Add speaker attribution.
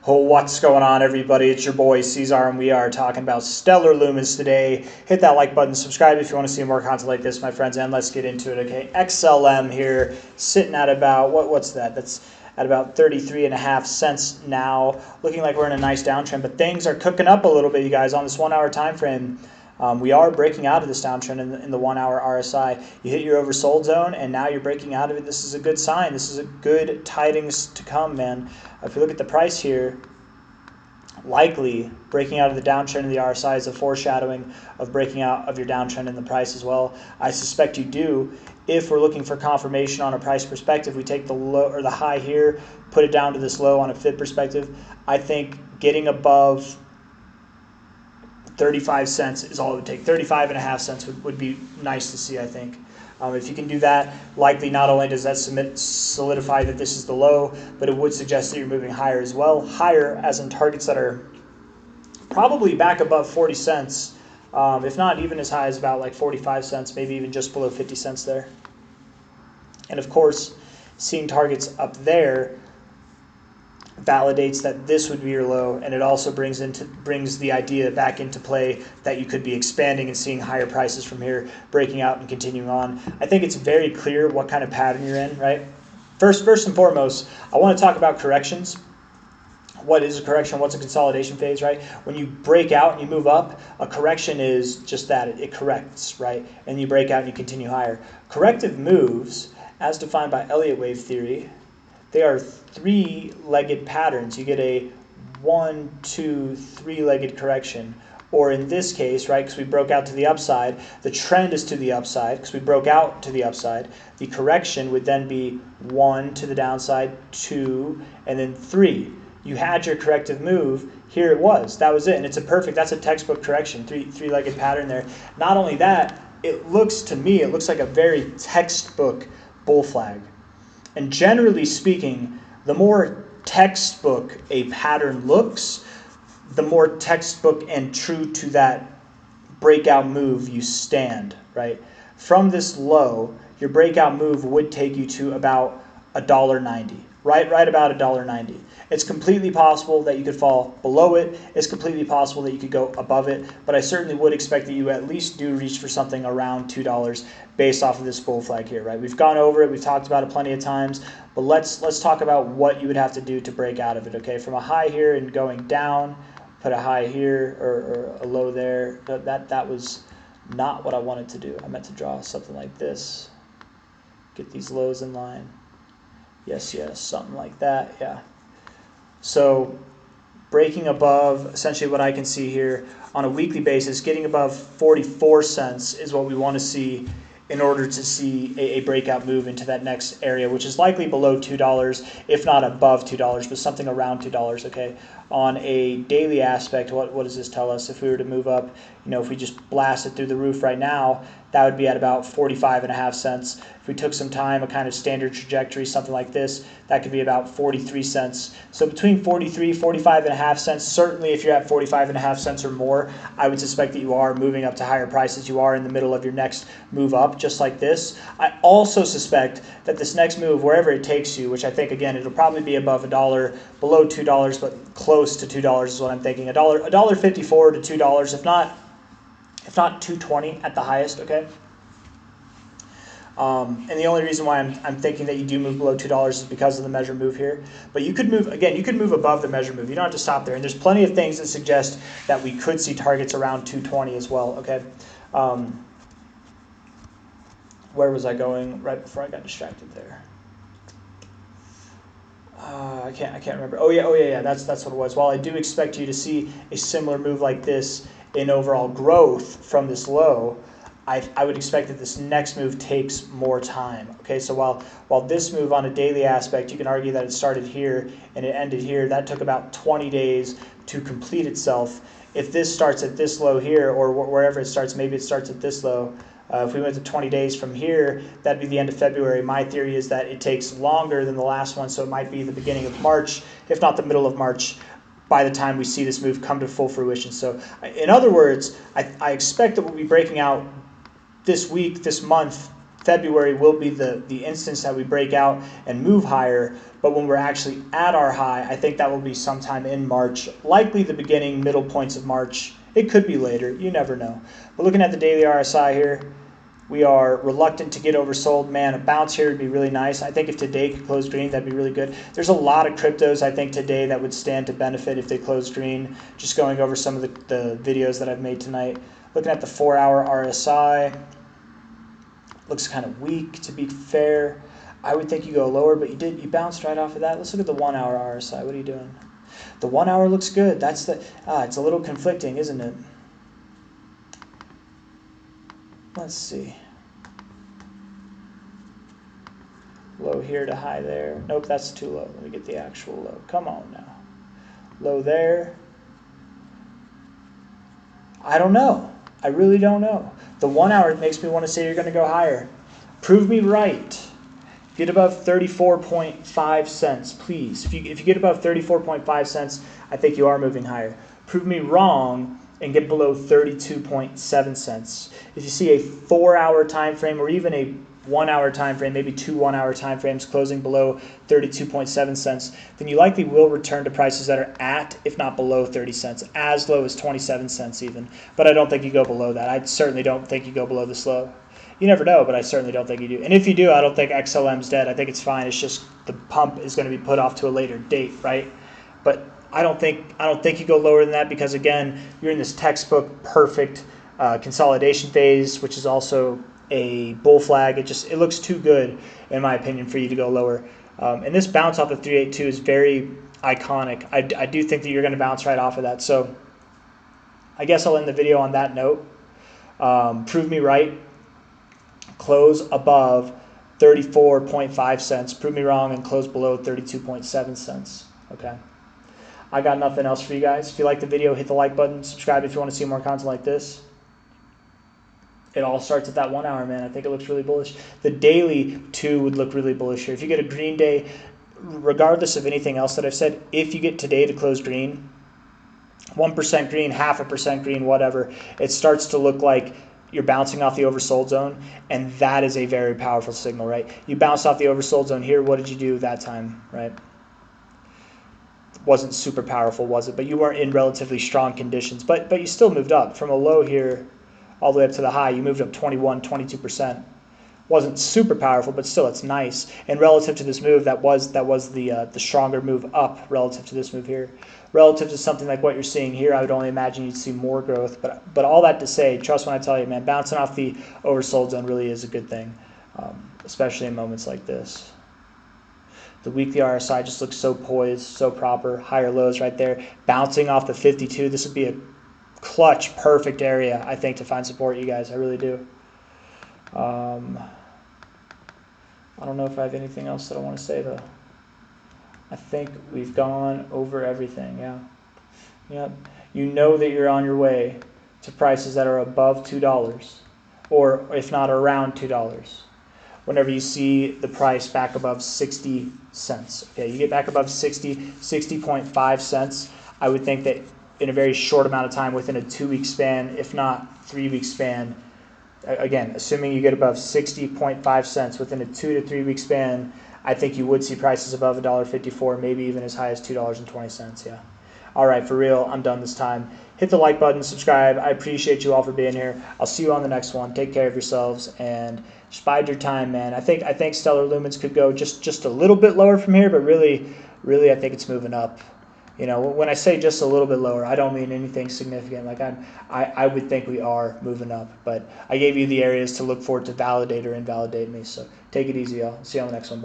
Speaker 1: Oh, what's going on, everybody? It's your boy C-Zar, and we are talking about stellar lumens today. Hit that like button, subscribe if you want to see more content like this, my friends, and let's get into it, okay? XLM here, sitting at about, what's that? That's at about 33.5 cents now. Looking like we're in a nice downtrend, but things are cooking up a little bit, you guys, on this 1 hour time frame. We are breaking out of this downtrend in the 1 hour RSI. You hit your oversold zone, and now you're breaking out of it. This is a good sign. This is a good tidings to come, man. If you look at the price here, likely breaking out of the downtrend in the RSI is a foreshadowing of breaking out of your downtrend in the price as well. I suspect you do. If we're looking for confirmation on a price perspective, we take the low or the high here, put it down to this low on a fib perspective. I think getting above 35 cents is all it would take. 35.5 cents would be nice to see, I think. If you can do that, likely not only does that solidify that this is the low, but it would suggest that you're moving higher as well. Higher as in targets that are probably back above 40 cents, if not even as high as about like 45 cents, maybe even just below 50 cents there. And of course, seeing targets up there validates that this would be your low, and it also brings the idea back into play that you could be expanding and seeing higher prices from here, breaking out and continuing on. I think it's very clear what kind of pattern you're in, right? First and foremost, I want to talk about corrections. What is a correction? What's a consolidation phase, right? When you break out and you move up, a correction is just that. It corrects, right? And you break out and you continue higher. Corrective moves, as defined by Elliott wave theory, they are three-legged patterns. You get a 1, 2, 3-legged correction. Or in this case, right, because we broke out to the upside, the trend is to the upside because we broke out to the upside. The correction would then be 1 to the downside, 2, and then 3. You had your corrective move. Here it was. That was it. And it's that's a textbook correction, three-legged pattern there. Not only that, it looks like a very textbook bull flag. And generally speaking, the more textbook a pattern looks, the more textbook and true to that breakout move you stand, right? From this low, your breakout move would take you to about $1.90, right about $1.90. It's completely possible that you could fall below it. It's completely possible that you could go above it, but I certainly would expect that you at least do reach for something around $2 based off of this bull flag here, right? We've gone over it. We've talked about it plenty of times, but let's talk about what you would have to do to break out of it, okay? From a high here and going down, put a high here or a low there. That was not what I wanted to do. I meant to draw something like this. Get these lows in line. Yes, something like that, yeah. So breaking above, essentially what I can see here on a weekly basis, getting above 44 cents is what we want to see in order to see a breakout move into that next area, which is likely below $2, if not above $2, but something around $2, okay? On a daily aspect, what does this tell us? If we were to move up, if we just blast it through the roof right now, that would be at about 45.5 cents. If we took some time, a kind of standard trajectory, something like this, that could be about 43 cents. So between 43, 45.5 cents, certainly if you're at 45.5 cents or more, I would suspect that you are moving up to higher prices. You are in the middle of your next move up, just like this. I also suspect that this next move, wherever it takes you, which I think, again, it'll probably be above $1, below $2, but close to $2 is what I'm thinking. $1.54 to $2, if not $2.20 at the highest, okay? And the only reason why I'm thinking that you do move below $2 is because of the measure move here. But you could move, again, you could move above the measure move. You don't have to stop there. And there's plenty of things that suggest that we could see targets around 220 as well, okay? Where was I going right before I got distracted there? I can't remember. Oh yeah. That's what it was. While I do expect you to see a similar move like this in overall growth from this low, I would expect that this next move takes more time. Okay, so while this move on a daily aspect, you can argue that it started here and it ended here. That took about 20 days to complete itself. If this starts at this low here, or wherever it starts, maybe it starts at this low. If we went to 20 days from here, that'd be the end of February. My theory is that it takes longer than the last one, so it might be the beginning of March, if not the middle of March, by the time we see this move come to full fruition. So in other words, I expect that we'll be breaking out this week, this month, February will be the instance that we break out and move higher, but when we're actually at our high, I think that will be sometime in March, likely the beginning, middle points of March. It could be later, you never know. But looking at the daily RSI here, we are reluctant to get oversold. Man, a bounce here would be really nice. I think if today could close green, that'd be really good. There's a lot of cryptos, I think, today that would stand to benefit if they close green. Just going over some of the videos that I've made tonight. Looking at the 4-hour RSI, looks kind of weak, to be fair. I would think you go lower, but you bounced right off of that. Let's look at the 1-hour RSI. What are you doing? The 1 hour looks good. That's it's a little conflicting, isn't it? Let's see. Low here to high there. Nope, that's too low. Let me get the actual low. Come on now. Low there. I don't know. I really don't know. The 1 hour makes me want to say you're going to go higher. Prove me right. Get above 34.5 cents, please. If you get above 34.5 cents, I think you are moving higher. Prove me wrong and get below 32.7 cents. If you see a 4-hour time frame or even a 1 hour time frame, maybe 2 1-hour time frames closing below 32.7 cents, then you likely will return to prices that are at, if not below 30 cents, as low as 27 cents even. But I don't think you go below that. I certainly don't think you go below this low. You never know, but I certainly don't think you do. And if you do, I don't think XLM's dead. I think it's fine. It's just the pump is going to be put off to a later date, right? But I don't think you go lower than that because, again, you're in this textbook perfect consolidation phase, which is also a bull flag. It looks too good, in my opinion, for you to go lower. And this bounce off of 382 is very iconic. I do think that you're going to bounce right off of that. So I guess I'll end the video on that note. Prove me right. Close above 34.5 cents. Prove me wrong and close below 32.7 cents. Okay. I got nothing else for you guys. If you like the video, hit the like button. Subscribe if you want to see more content like this. It all starts at that 1 hour, man. I think it looks really bullish. The daily, too, would look really bullish here. If you get a green day, regardless of anything else that I've said, if you get today to close green, 1% green, 0.5% green, whatever, it starts to look like you're bouncing off the oversold zone, and that is a very powerful signal, right? You bounced off the oversold zone here. What did you do that time, right? Wasn't super powerful, was it? But you weren't in relatively strong conditions. But you still moved up from a low here all the way up to the high. You moved up 21, 22%. Wasn't super powerful, but still, it's nice. And relative to this move, that was the stronger move up relative to this move here. Relative to something like what you're seeing here, I would only imagine you'd see more growth. But all that to say, trust when I tell you, man, bouncing off the oversold zone really is a good thing, especially in moments like this. The weekly RSI just looks so poised, so proper. Higher lows right there. Bouncing off the 52, this would be a clutch, perfect area, I think, to find support, you guys. I really do. I don't know if I have anything else that I want to say, though. I think we've gone over everything, yeah. Yep. You know that you're on your way to prices that are above $2, or if not around $2. Whenever you see the price back above 60 cents. Okay, you get back above 60.5 cents, I would think that in a very short amount of time, within a 2-week span, if not 3-week span, again, assuming you get above 60.5 cents within a 2 to 3 week span, I think you would see prices above $1.54, maybe even as high as $2.20, yeah. All right, for real, I'm done this time. Hit the like button, subscribe. I appreciate you all for being here. I'll see you on the next one. Take care of yourselves and just bide your time, man. I think Stellar Lumens could go just a little bit lower from here, but really I think it's moving up. You know, when I say just a little bit lower, I don't mean anything significant. Like I would think we are moving up, but I gave you the areas to look for to validate or invalidate me. So take it easy, y'all. See you on the next one. Bye.